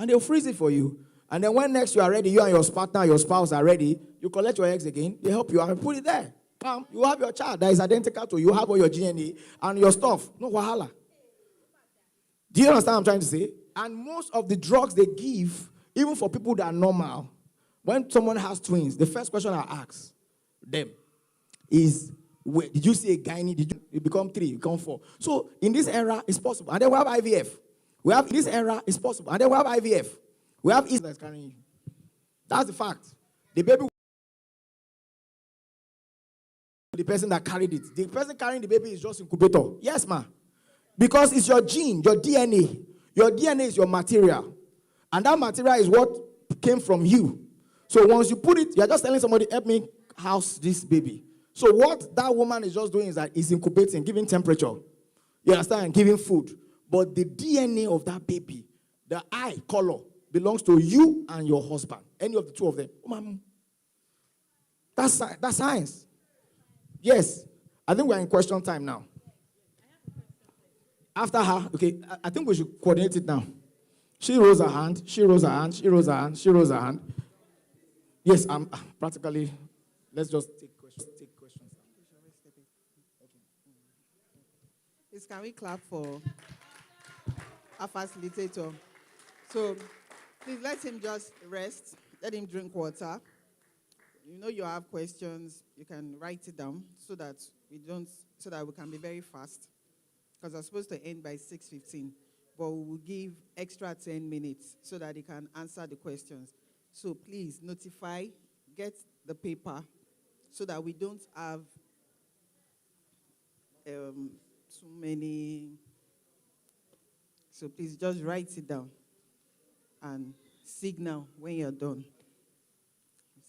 And they'll freeze it for you. And then when next you are ready, you and your partner, your spouse are ready, you collect your eggs again, they help you and put it there. You have your child that is identical to you. You have all your DNA and your stuff. No wahala. Do you understand what I'm trying to say? And most of the drugs they give, even for people that are normal, when someone has twins, the first question I ask them is, did you see a gynae? Did you become 3, you become 4? So in this era, it's possible. And then we have IVF. In this era, it's possible. And then we have IVF. We have East that's carrying you. That's the fact. The baby, the person that carried it. The person carrying the baby is just incubator. Yes, ma. Because it's your gene, your DNA. Your DNA is your material. And that material is what came from you. So once you put it, you're just telling somebody, help me house this baby. So what that woman is just doing is that is incubating, giving temperature. You understand? Giving food. But the DNA of that baby, the eye color, belongs to you and your husband. Any of the two of them. Oh, mama. That's science. Yes. I think we're in question time now. After her, okay, I think we should coordinate it now. She rose her hand. She rose her hand. She rose her hand. She rose her hand. Yes, I'm practically. Let's just take questions. Please, can we clap for our facilitator? So, please let him just rest. Let him drink water. You know you have questions. You can write it down so that we can be very fast. Because I'm supposed to end by 6:15, but we will give extra 10 minutes so that he can answer the questions. So please notify, get the paper so that we don't have too many. So please just write it down and signal when you're done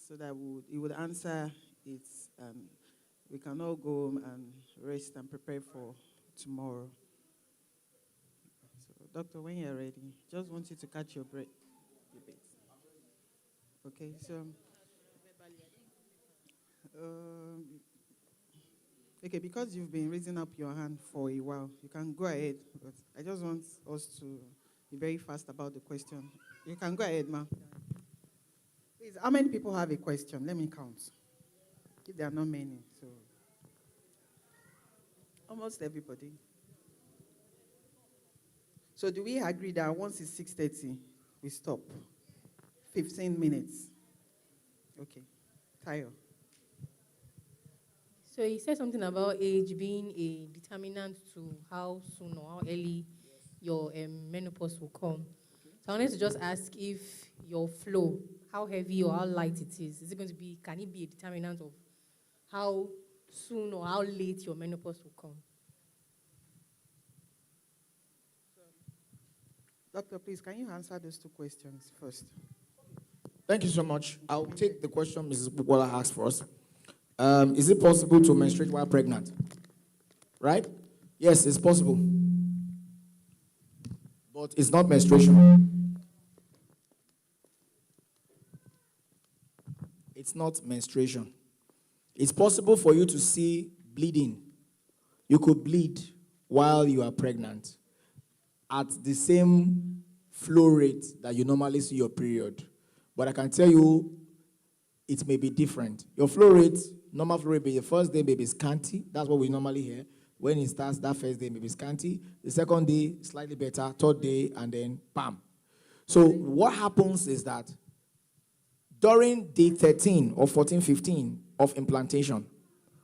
so that he would answer it and we can all go home and rest and prepare for tomorrow. So, doctor, when you're ready, just want you to catch your breath a bit. Okay, so okay, because you've been raising up your hand for a while, you can go ahead. But I just want us to be very fast about the question. You can go ahead, ma'am. Please, how many people have a question? Let me count. If there are not many, so almost everybody. So do we agree that once it's 6:30, we stop? 15 minutes. Okay. Tayo. So you said something about age being a determinant to how soon or how early your menopause will come. So I wanted to just ask if your flow, how heavy or how light it is it going to be, can it be a determinant of how soon or how late your menopause will come? Doctor, please, can you answer those two questions first? Thank you so much. I'll take the question Mrs. Bukola asked for us. Is it possible to menstruate while pregnant? Right? Yes, it's possible. But it's not menstruation. It's not menstruation. It's possible for you to see bleeding. You could bleed while you are pregnant at the same flow rate that you normally see your period. But I can tell you, it may be different. Your flow rate, normal flow rate, the first day may be scanty. That's what we normally hear. When it starts, that first day may be scanty. The second day, slightly better. Third day, and then bam. So what happens is that during day 13 or 14, 15 of implantation,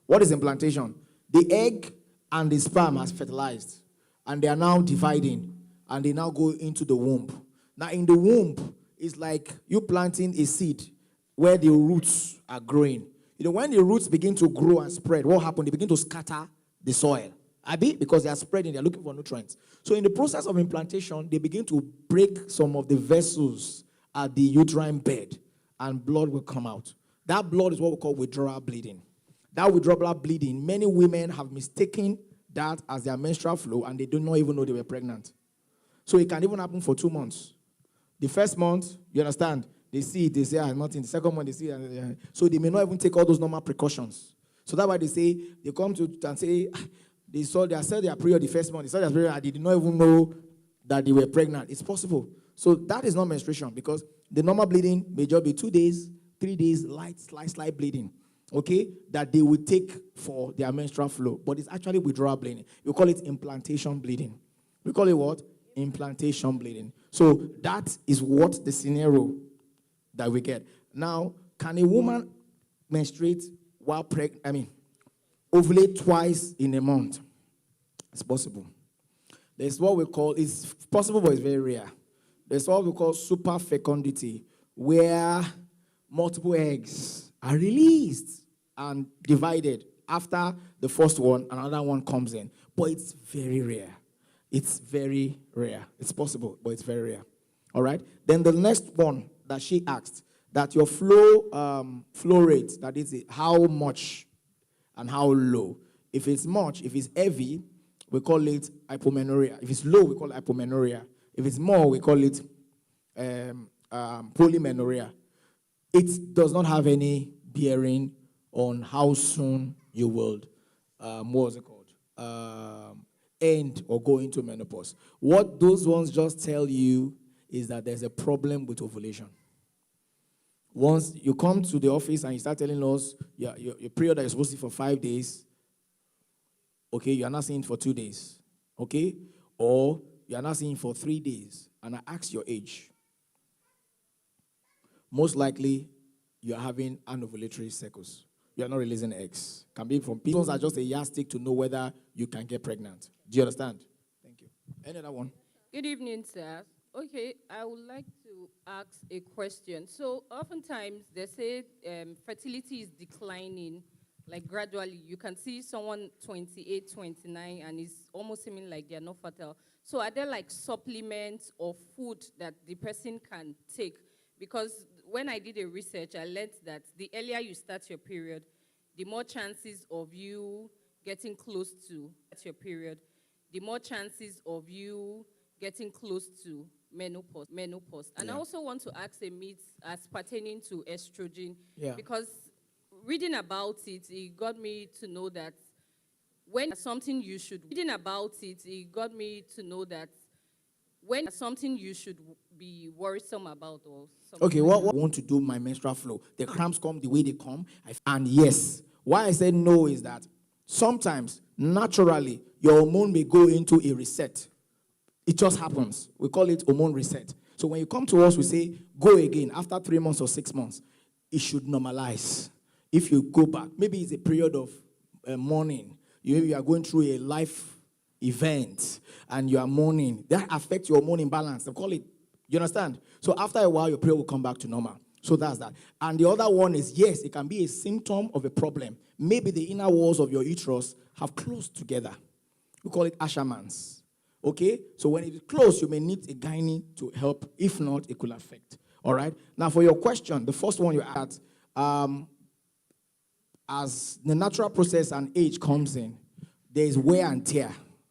what is implantation? The egg and the sperm has fertilized, and they are now dividing, and they now go into the womb. Now, in the womb, it's like you planting a seed where the roots are growing. You know, when the roots begin to grow and spread, what happens? They begin to scatter the soil. Because they are spreading, they are looking for nutrients. So in the process of implantation, they begin to break some of the vessels at the uterine bed, and blood will come out. That blood is what we call withdrawal bleeding. That withdrawal bleeding, many women have mistaken that as their menstrual flow, and they do not even know they were pregnant. So it can even happen for 2 months. The first month, you understand, they see it, they say, nothing. The second month, they see it. So they may not even take all those normal precautions. So that's why they say, they come to and say, they saw their period the first month, they saw their period, and they did not even know that they were pregnant. It's possible. So that is not menstruation, because the normal bleeding may just be 2 days, 3 days, slight bleeding, okay, that they will take for their menstrual flow. But it's actually withdrawal bleeding. We call it implantation bleeding. We call it what? Implantation bleeding. So that is what the scenario that we get. Now, can a woman menstruate while pregnant? Ovulate twice in a month? It's possible. There's what we call, it's possible, but it's very rare. There's what we call super fecundity, where multiple eggs are released and divided. After the first one, another one comes in. But it's very rare. It's very rare. It's possible, but it's very rare. All right? Then the next one that she asked, that your flow rate, that is how much and how low. If it's much, if it's heavy, we call it hypomenorrhea. If it's low, we call it hypomenorrhea. If it's more, we call it polymenorrhea. It does not have any bearing on how soon you will, end or go into menopause. What those ones just tell you is that there's a problem with ovulation. Once you come to the office and you start telling us your period that you're supposed to see for 5 days, okay, you are not seeing for 2 days, okay? Or you are not seeing for 3 days, and I ask your age. Most likely, you are having anovulatory cycles. You are not releasing eggs. Can be from people. Those are just a yardstick to know whether you can get pregnant. Do you understand? Thank you. Any other one? Good evening, sir. Okay, I would like to ask a question. So oftentimes they say fertility is declining, like gradually. You can see someone 28, 29, and it's almost seeming like they're not fertile. So are there like supplements or food that the person can take? Because when I did a research, I learned that the earlier you start your period, the more chances of you getting close to your period, the more chances of you getting close to menopause. And Yeah. I also want to ask a myth as pertaining to estrogen, Yeah. because reading about it, it got me to know that when something you should reading about it, it got me to know that when something you should be worrisome about or something. Okay, what I want to do my menstrual flow. The cramps come the way they come. And yes, why I said no is that sometimes, naturally, your hormone may go into a reset. It just happens. We call it hormone reset. So when you come to us, we say, go again. After 3 months or 6 months, it should normalize. If you go back, maybe it's a period of mourning. Maybe you are going through a life event and you are mourning. That affects your hormone imbalance. They call it. You understand? So after a while, your period will come back to normal. So that's that. And the other one is, yes, it can be a symptom of a problem. Maybe the inner walls of your uterus have closed together. We call it Asherman's. Okay? So when it is closed, you may need a gynae to help. If not, it could affect. All right? Now, for your question, the first one you asked, as the natural process and age comes in, there is wear and tear.